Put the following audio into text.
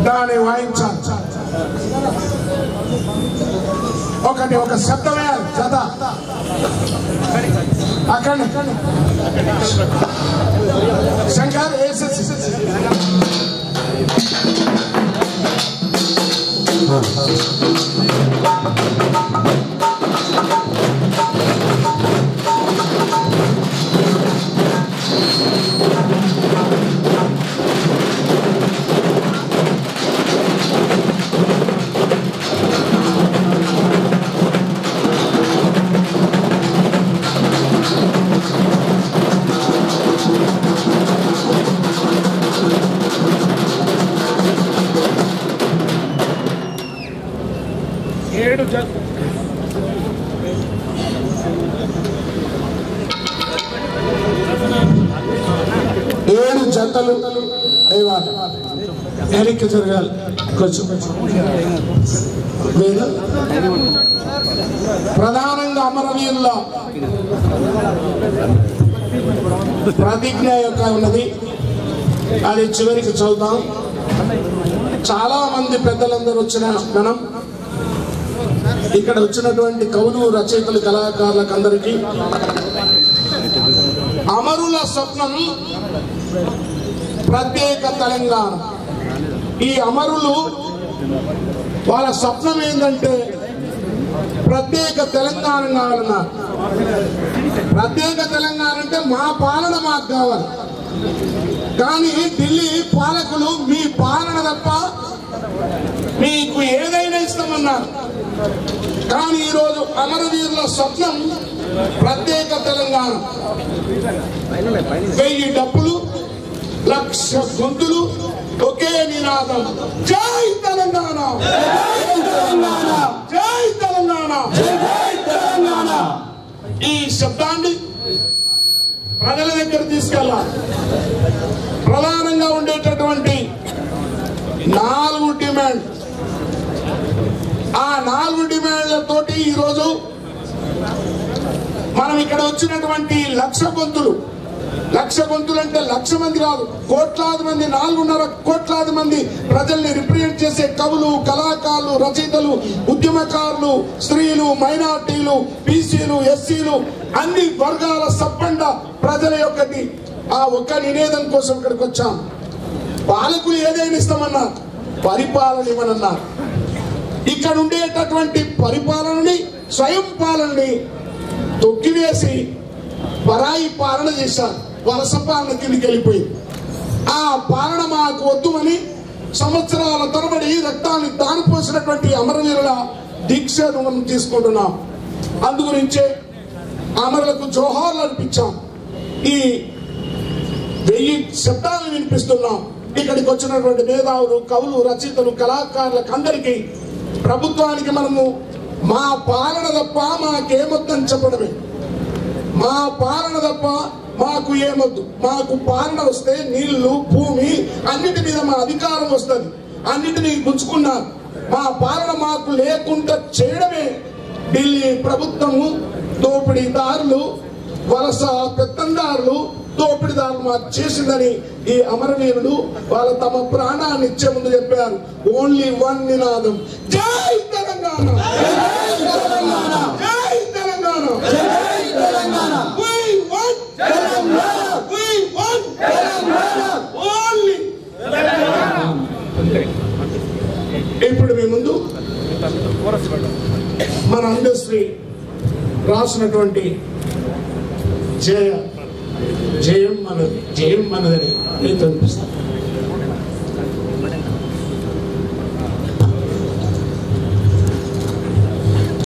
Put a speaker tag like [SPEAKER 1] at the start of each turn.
[SPEAKER 1] దాని వాయించాలి ఒక శబ్దమే జత అక్కడ శంకర్ వేసేసి ఏడు జతలు వెనక్కి జరగాలి కొంచెం ప్రధానంగా అమరవీరుల ప్రతిజ్ఞ యొక్క ఉన్నది అది చివరికి చదువుతాం. చాలా మంది పెద్దలందరూ వచ్చిన మనం ఇక్కడ వచ్చినటువంటి కవులు రచయితలు కళాకారులకు అందరికీ అమరుల స్వప్నం ప్రత్యేక తెలంగాణ. ఈ అమరులు వాళ్ళ స్వప్నం ఏంటంటే ప్రత్యేక తెలంగాణ కావాలన్నారు. ప్రత్యేక తెలంగాణ అంటే మా పాలన మాకు కావాలి, కానీ ఢిల్లీ పాలకులు మీ పాలన తప్ప మీకు ఏదైనా ఇస్తామన్నారు. కానీ ఈరోజు అమరవీరుల స్వప్నం ప్రత్యేక తెలంగాణ. 1000 డప్పులు, 1,00,000 గొంతులు, ఒకే నినాదం, జై తెలంగాణ, జై తెలంగాణ. ఈ శబ్దాన్ని ప్రజల దగ్గర తీసుకెళ్ళాలి. ప్రధానంగా ఉండేటటువంటి 4 డిమాండ్, ఆ 4 డిమాండ్లతోటి ఈరోజు మనం ఇక్కడ వచ్చినటువంటి 1,00,000 గొంతులు, 1,00,000 గొంతులు అంటే 1,00,000 మంది కాదు, కోట్లాది మంది, 4.5 కోట్లాది మంది ప్రజల్ని రిప్రజెంట్ చేసే కవులు, కళాకారులు, రచయితలు, ఉద్యమకారులు, స్త్రీలు, మైనార్టీలు, బీసీలు, ఎస్సీలు, అన్ని వర్గాల సబ్బండ ప్రజల యొక్కటి ఆ ఒక్క నివేదన కోసం ఇక్కడికి వచ్చాం. పాలకులు ఏదైనా ఇస్తామన్నారు, పరిపాలన ఇవ్వనన్నారు. ఇక్కడ ఉండేటటువంటి పరిపాలనని, స్వయం పాలనని తొక్కివేసి పరాయి పాలన చేశారు. వలస పాలన కిందికి వెళ్ళిపోయింది. ఆ పాలన మాకు వద్దు అని సంవత్సరాల తరబడి రక్తాన్ని దానిపోసినటువంటి అమరవీరుల దీక్షను మనం తీసుకుంటున్నాం. అందుగురించే అమరులకు జోహార్లు అర్పించాం. ఈ 1000 శబ్దాలను వినిపిస్తున్నాం. ఇక్కడికి వచ్చినటువంటి మేధావులు, కవులు, రచయితలు, కళాకారులకు అందరికీ, ప్రభుత్వానికి మనము మా పాలన తప్ప మాకేమొద్దని చెప్పడమే. మా పాలన తప్ప మాకు ఏమొద్దు. మాకు పాలన వస్తే నీళ్లు, భూమి అన్నిటి మీద మా అధికారం వస్తుంది. అన్నిటినీ గుంజుకున్నారు. మా పాలన మాకు లేకుండా చేయడమే ఢిల్లీ ప్రభుత్వము, దోపిడీదారులు, వలస పెత్తందారులు, దోపిడీదారులు మాకు చేసిందని ఈ అమరవీరులు వాళ్ళ తమ ప్రాణాన్ని ఇచ్చే ముందు చెప్పారు. ఓన్లీ వన్ నినాదం, జై తెలంగాణ, జై తెలంగాణ, జై Telangana. We want Telangana, we want Telangana, only Telangana. ఇప్పుడు మీ ముందు మన అందశ్రీ రాసినటువంటి జయం మనది, జయం మనదని మీకు అనిపిస్తాను.